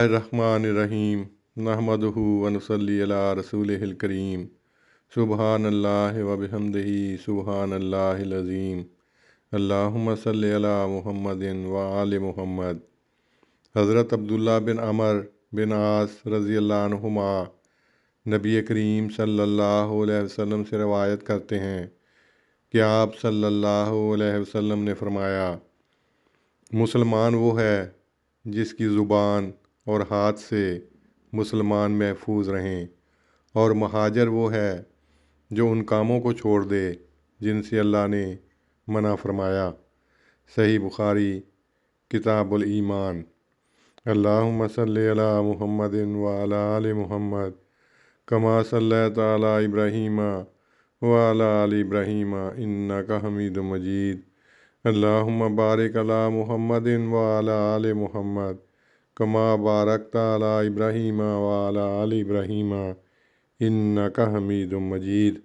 الرحمن الرحیم نحمدہ ونصلی علی رسولہ الکریم سبحان اللہ وبحمدہ سبحان اللہ العظیم اللہم صلی علی محمد وآل محمد۔ حضرت عبداللہ بن عمر بن عاص رضی اللہ عنہما نبی کریم صلی اللہ علیہ وسلم سے روایت کرتے ہیں کہ آپ صلی اللہ علیہ وسلم نے فرمایا، مسلمان وہ ہے جس کی زبان اور ہاتھ سے مسلمان محفوظ رہیں، اور مہاجر وہ ہے جو ان کاموں کو چھوڑ دے جن سے اللہ نے منع فرمایا۔ صحیح بخاری کتاب الایمان۔ اللہم صلی علی محمد وعلی آل محمد کما صلیت علی ابراہیم وعلی آل ابراہیم انک حمید مجید۔ اللہم بارک علی محمد وعلی آل محمد کما بارکت علی ابراہیم وعلی آل ابراہیم انک حمید مجید۔